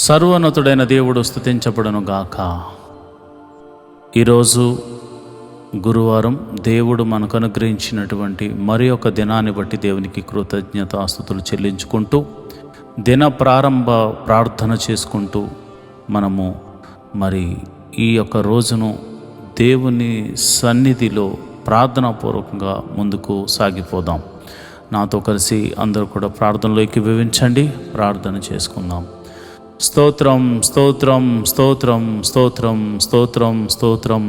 సర్వోన్నతుడైన దేవుడు స్తుతించబడును గాక. ఈరోజు గురువారం దేవుడు మనకు అనుగ్రహించినటువంటి మరి ఒక దినాన్ని బట్టి దేవునికి కృతజ్ఞతాస్తుతులు చెల్లించుకుంటూ దిన ప్రారంభ ప్రార్థన చేసుకుంటూ మనము ఈ యొక్క రోజును దేవుని సన్నిధిలో ప్రార్థనాపూర్వకంగా ముందుకు సాగిపోదాం. నాతో కలిసి అందరూ కూడా ప్రార్థనలోకి వివరించండి. ప్రార్థన చేసుకుందాం. స్తోత్రం స్తోత్రం స్తోత్రం స్తోత్రం స్తోత్రం స్తోత్రం.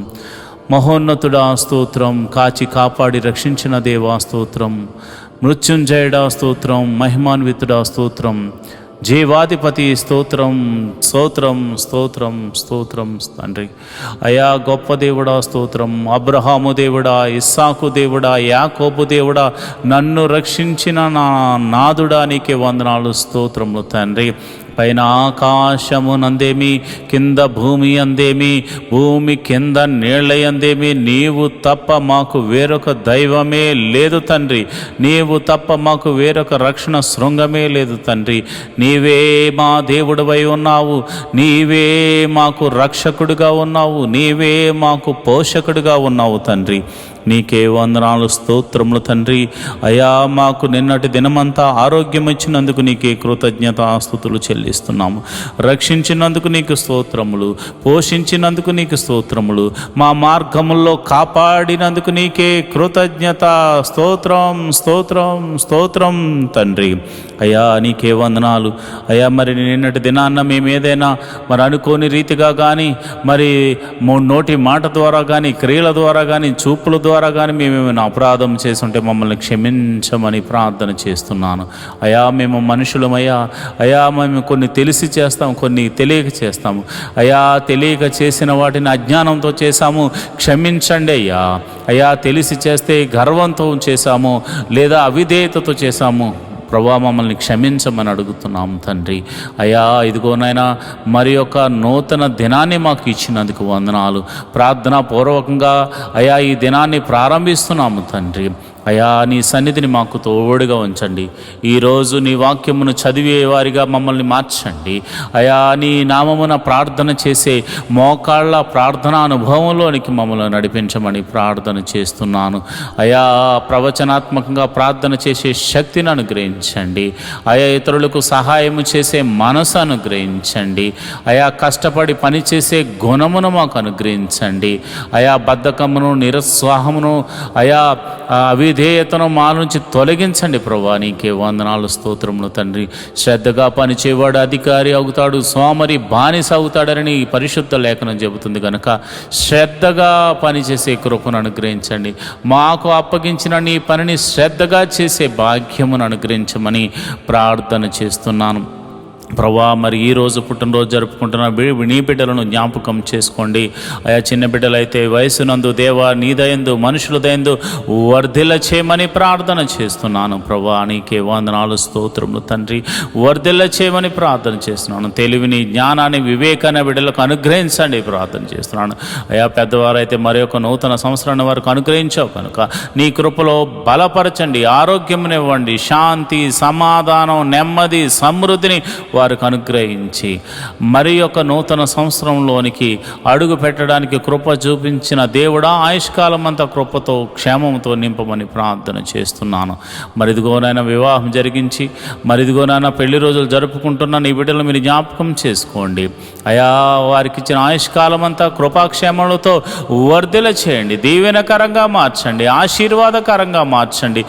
మహోన్నతుడా స్తోత్రం. కాచి కాపాడి రక్షించిన దేవా స్తోత్రం. మృత్యుంజయుడా స్తోత్రం. మహిమాన్వితుడా స్తోత్రం. జీవాధిపతి స్తోత్రం స్తోత్రం స్తోత్రం స్తోత్రం. తండ్రి అయా గొప్ప దేవుడా స్తోత్రం. అబ్రహాము దేవుడా, ఇస్సాకు దేవుడా, యాకోబు దేవుడా, నన్ను రక్షించిన నా నాదుడా నీకే వందనాలు స్తోత్రములు తండ్రి. పైన ఆకాశము నందేమి, కింద భూమి అందేమి, భూమి కింద నీళ్ళ అందేమి, నీవు తప్ప మాకు వేరొక దైవమే లేదు తండ్రి. నీవు తప్ప మాకు వేరొక రక్షణ శృంగమే లేదు తండ్రి. నీవే మా దేవుడివై ఉన్నావు. నీవే మాకు రక్షకుడిగా ఉన్నావు. నీవే మాకు పోషకుడిగా ఉన్నావు తండ్రి. నీకే వందనాలు స్తోత్రములు తండ్రి. అయా మాకు నిన్నటి దినమంతా ఆరోగ్యం ఇచ్చినందుకు నీకే కృతజ్ఞతాస్తుతులు చెల్లిస్తున్నాము. రక్షించినందుకు నీకు స్తోత్రములు, పోషించినందుకు నీకు స్తోత్రములు, మా మార్గముల్లో కాపాడినందుకు నీకే కృతజ్ఞత. స్తోత్రం స్తోత్రం స్తోత్రం తండ్రి. అయా నీకే వందనాలు. అయా నిన్నటి దినాన్న మేము ఏదైనా అనుకోని రీతిగా కానీ నోటి మాట ద్వారా కానీ క్రియల ద్వారా కానీ చూపుల ద్వారా కానీ మేమేమైనా అపరాధం చేస్తుంటే మమ్మల్ని క్షమించమని ప్రార్థన చేస్తున్నాను. అయా మేము మనుషులమయ్యా. అయా మేము కొన్ని తెలిసి చేస్తాము, కొన్ని తెలియక చేస్తాము. అయా తెలియక చేసిన వాటిని అజ్ఞానంతో చేశాము, క్షమించండి అయ్యా. అయా తెలిసి చేస్తే గర్వంతో చేశాము లేదా అవిధేయతతో చేశాము ప్రభా, మమ్మల్ని క్షమించమని అడుగుతున్నాము తండ్రి. అయా ఇదిగోనైనా ఒక నూతన దినాన్ని మాకు ఇచ్చినందుకు వందనాలు. ప్రార్థనాపూర్వకంగా అయా ఈ దినాన్ని ప్రారంభిస్తున్నాము తండ్రి. అయా నీ సన్నిధిని మాకు తోడుగా ఉంచండి. ఈరోజు నీ వాక్యమును చదివేవారిగా మమ్మల్ని మార్చండి. అయా నీ నామమున ప్రార్థన చేసే మోకాళ్ళ ప్రార్థనా అనుభవంలోనికి మమ్మల్ని నడిపించమని ప్రార్థన చేస్తున్నాను. అయా ప్రవచనాత్మకంగా ప్రార్థన చేసే శక్తిని అనుగ్రహించండి. అయా ఇతరులకు సహాయము చేసే మనసు అనుగ్రహించండి. అయా కష్టపడి పనిచేసే గుణమును మాకు అనుగ్రహించండి. అయా బద్ధకమును, నిరుత్సాహమును, అయా అవిధేయతను మా నుంచి తొలగించండి ప్రభా. నీకే వందనాలు స్తోత్రములు తండ్రి. శ్రద్ధగా పనిచేవాడు అధికారి అవుతాడు, సోమరి బానిస అవుతాడని పరిశుద్ధ లేఖనం చెబుతుంది కనుక శ్రద్ధగా పనిచేసే కృపను అనుగ్రహించండి. మాకు అప్పగించిన నీ పనిని శ్రద్ధగా చేసే భాగ్యమును అనుగ్రహించమని ప్రార్థన చేస్తున్నాను ప్రభా. ఈరోజు పుట్టినరోజు జరుపుకుంటున్న నీ బిడ్డలను జ్ఞాపకం చేసుకోండి. ఆయా చిన్న బిడ్డలైతే వయసునందు దేవా నీ దయందు మనుషుల దయందు వర్ధిల్ల చేయమని ప్రార్థన చేస్తున్నాను ప్రభా. నీకే వందనాలు స్తోత్రములు తండ్రి. వర్ధిల్ల చేయమని ప్రార్థన చేస్తున్నాను. తెలివిని, జ్ఞానాన్ని, వివేకాన్ని బిడ్డలకు అనుగ్రహించండి ప్రార్థన చేస్తున్నాను. అయా పెద్దవారైతే ఒక నూతన సంవత్సరాన్ని వారికి అనుగ్రహించావు కనుక నీ కృపలో బలపరచండి, ఆరోగ్యమునివ్వండి, శాంతి, సమాధానం, నెమ్మది, సమృద్ధిని వారికి అనుగ్రహించి ఒక నూతన సంవత్సరంలోనికి అడుగు పెట్టడానికి కృప చూపించిన దేవుడా ఆయుష్కాలం అంతా కృపతో క్షేమంతో నింపమని ప్రార్థన చేస్తున్నాను. ఇదిగోనైనా వివాహం జరిగించి ఇదిగోనైనా పెళ్లి రోజులు జరుపుకుంటున్న నీ బిడ్డలు మీరు జ్ఞాపకం చేసుకోండి. అయా వారికి ఇచ్చిన ఆయుష్కాలం అంతా కృపాక్షేమలతో వర్ధిల్ల చేయండి, దీవెనకరంగా మార్చండి, ఆశీర్వాదకరంగా మార్చండి,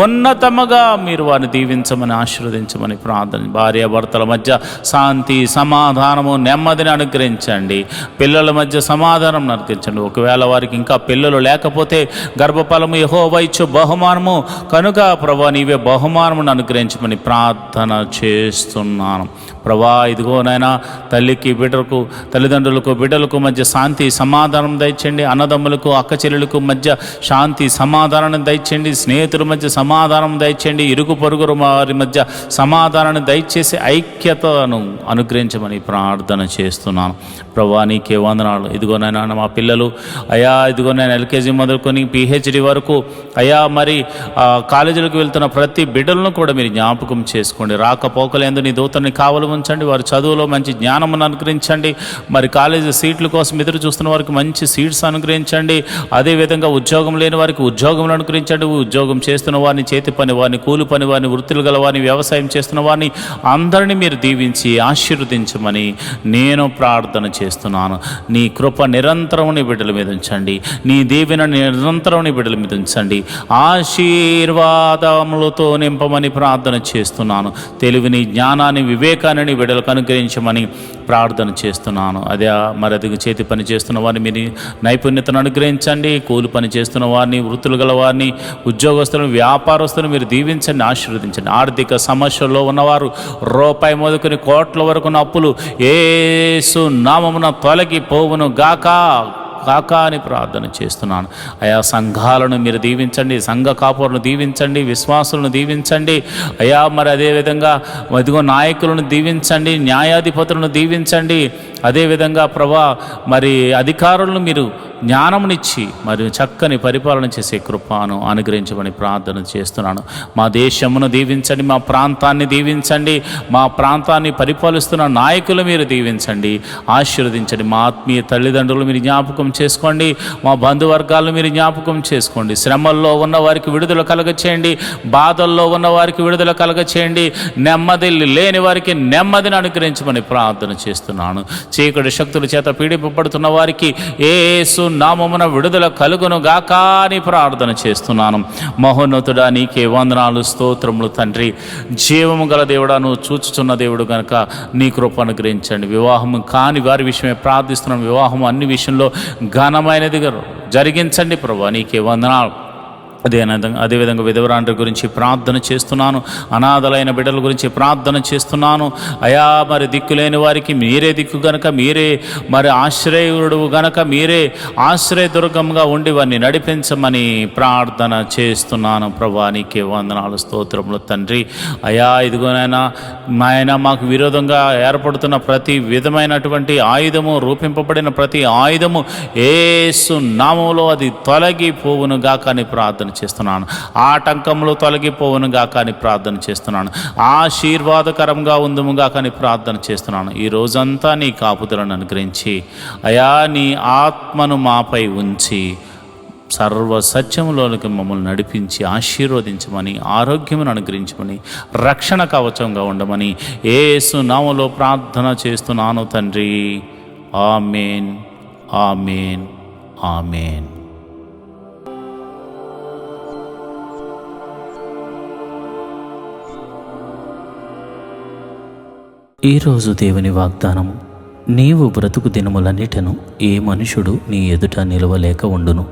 ఉన్నతముగా మీరు వారిని దీవించమని ఆశీర్వదించమని ప్రార్థన. భార్యాభర్తల మధ్య శాంతి, సమాధానము, నెమ్మదిని అనుగ్రహించండి. పిల్లల మధ్య సమాధానం అనుగ్రహించండి. ఒకవేళ వారికి ఇంకా పిల్లలు లేకపోతే గర్భఫలము యెహోవా ఇచ్చు బహుమానము కనుక ప్రభా నీవే బహుమానమును అనుగ్రహించమని ప్రార్థన చేస్తున్నాను ప్రభా. ఇదిగోనైనా తల్లికి బిడ్డలకు, తల్లిదండ్రులకు బిడ్డలకు మధ్య శాంతి సమాధానం దయచేయండి. అన్నదమ్ములకు అక్క చెల్లెలకు మధ్య శాంతి సమాధానాన్ని దయచేయండి. స్నేహితుల మధ్య సమాధానం దయచేయండి. ఇరుగు పొరుగురు వారి మధ్య సమాధానాన్ని దయచేసి ఐక్యతను అనుగ్రహించమని ప్రార్థన చేస్తున్నాను ప్రభా. నీకే వందనాలు. ఇదిగోనైనా మా పిల్లలు అయా ఇదిగోనైనా ఎల్కేజీ మొదలుకొని పిహెచ్డి వరకు అయా కాలేజీలకు వెళ్తున్న ప్రతి బిడ్డలను కూడా మీరు జ్ఞాపకం చేసుకోండి. రాకపోకలేందు నీ దూతని కావలము ఉంచండి. వారి చదువులో మంచి జ్ఞానమును అనుగ్రహించండి. మరి కాలేజీ సీట్ల కోసం ఎదురు చూస్తున్న వారికి మంచి సీట్స్ అనుగ్రహించండి. అదేవిధంగా ఉద్యోగం లేని వారికి ఉద్యోగములు అనుగ్రహించండి. ఉద్యోగం చేస్తున్న వారిని, చేతి పని వారిని, కూలి పని వారిని, వృత్తులు గల వారిని, వ్యవసాయం చేస్తున్న వారిని అందరినీ మీరు దీవించి ఆశీర్వదించమని నేను ప్రార్థన చేస్తున్నాను. నీ కృప నిరంతరం నీ బిడ్డల మీద ఉంచండి. నీ దీవెన నిరంతరం నీ బిడ్డల మీద ఉంచండి. ఆశీర్వాదములతో నింపమని ప్రార్థన చేస్తున్నాను. తెలివిని, జ్ఞానాన్ని, వివేకాన్ని నీ బిడ్డలకు అనుగ్రహించమని ప్రార్థన చేస్తున్నాను. అదే మరి అది చేతి పని చేస్తున్న వారిని మీరు నైపుణ్యతను అనుగ్రహించండి. కూలి పని చేస్తున్న వారిని, వృత్తులు గల వారిని, ఉద్యోగస్తులను, వ్యాపారస్తులను మీరు దీవించండి, ఆశీర్వదించండి. ఆర్థిక సమస్యల్లో ఉన్నవారు రూపాయి మొదలుకొని కోట్ల వరకు అప్పులు యేసు నామమున తొలగిపోవును గాక అని ప్రార్థన చేస్తున్నాను. అయా సంఘాలను మీరు దీవించండి, సంఘ కాపులను దీవించండి, విశ్వాసులను దీవించండి. అయా మరి అదేవిధంగా ఇదిగో నాయకులను దీవించండి, న్యాయాధిపతులను దీవించండి. అదేవిధంగా ప్రభా మరి అధికారులను మీరు జ్ఞానమునిచ్చి మరియు చక్కని పరిపాలన చేసే కృపను అనుగ్రహించమని ప్రార్థన చేస్తున్నాను. మా దేశమును దీవించండి, మా ప్రాంతాన్ని దీవించండి, మా ప్రాంతాన్ని పరిపాలిస్తున్న నాయకులు మీరు దీవించండి, ఆశీర్వదించండి. మా ఆత్మీయ తల్లిదండ్రులు మీరు జ్ఞాపకం చేసుకోండి, మా బంధువర్గాలను మీరు జ్ఞాపకం చేసుకోండి. శ్రమల్లో ఉన్న వారికి విడుదల కలగచేయండి, బాధల్లో ఉన్న వారికి విడుదల కలగచేయండి, నెమ్మది లేని వారికి నెమ్మదిని అనుగ్రహించమని ప్రార్థన చేస్తున్నాను. చీకటి శక్తుల చేత పీడింపబడుతున్న వారికి యేసు నామమున విడుదల కలుగును గాక అని ప్రార్థన చేస్తున్నాను. మహోన్నతుడా నీకే వందనాలు, స్తోత్రములు తండ్రి. జీవము గల దేవుడా, నువ్వు చూచుచున్న దేవుడు కనుక నీ కృప అనుగ్రహించండి. వివాహం కాని వారి విషయమే ప్రార్థిస్తున్నాను. వివాహం అన్ని విషయంలో ఘనమైనది జరిగించండి ప్రభా, నీకే వందనాలు. అదేవిధంగా విధవరాండ్రి గురించి ప్రార్థన చేస్తున్నాను. అనాథలైన బిడ్డల గురించి ప్రార్థన చేస్తున్నాను. అయా మరి దిక్కులేని వారికి మీరే దిక్కు గనక, మీరే మరి ఆశ్రయుడు గనక, మీరే ఆశ్రయదుర్గంగా ఉండి వారిని నడిపించమని ప్రార్థన చేస్తున్నాను. ప్రభా నీకే వందనాలు, స్తోత్రములు తండ్రి. అయా ఇదిగోనైనా నాయన మాకు విరోధంగా ఏర్పడుతున్న ప్రతి విధమైనటువంటి ఆయుధము, రూపింపబడిన ప్రతి ఆయుధము యేసు నామములో అది తొలగిపోవును గాక అని ప్రార్థన చేస్తున్నాను. ఆటంకములు తొలగిపోవునుగా కానీ ప్రార్థన చేస్తున్నాను. ఆశీర్వాదకరంగా ఉందుముగా కానీ ప్రార్థన చేస్తున్నాను. ఈ రోజంతా నీ కాపుదలను అనుగ్రహించి అయా నీ ఆత్మను మాపై ఉంచి సర్వ సత్యములోనికి మమ్మల్ని నడిపించి ఆశీర్వదించమని, ఆరోగ్యమును అనుగ్రహించమని, రక్షణ కవచంగా ఉండమని యేసు నామములో ప్రార్థన చేస్తున్నాను తండ్రి. ఆమేన్, ఆమేన్, ఆమేన్. ఈరోజు దేవుని వాగ్దానము: నీవు బ్రతుకు దినములన్నిటను ఏ మనుషుడు నీ ఎదుట నిలవలేక ఉండును.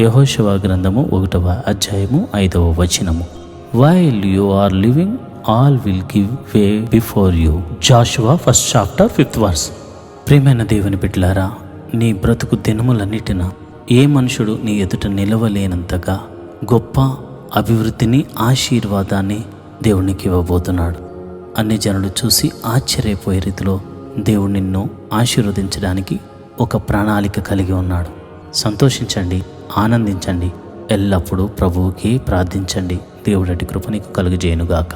యెహోషువ గ్రంథము 1వ అధ్యాయము 5వ వచనము. While you are living all will give way before you. Joshua 1st chapter 5th verse. ప్రియమైన దేవుని బిడ్డలారా, నీ బ్రతుకు దినములన్నిటిన ఏ మనుషుడు నీ ఎదుట నిలవలేనంతగా గొప్ప అభివృద్ధిని, ఆశీర్వాదాన్ని దేవునికి ఇవ్వబోతున్నాడు. అన్ని జనులు చూసి ఆశ్చర్యపోయే రీతిలో దేవుడు నిన్ను ఆశీర్వదించడానికి ఒక ప్రణాళిక కలిగి ఉన్నాడు. సంతోషించండి, ఆనందించండి, ఎల్లప్పుడూ ప్రభువుకి ప్రార్థించండి. దేవుడి కృప నీకు కలుగజేయునుగాక.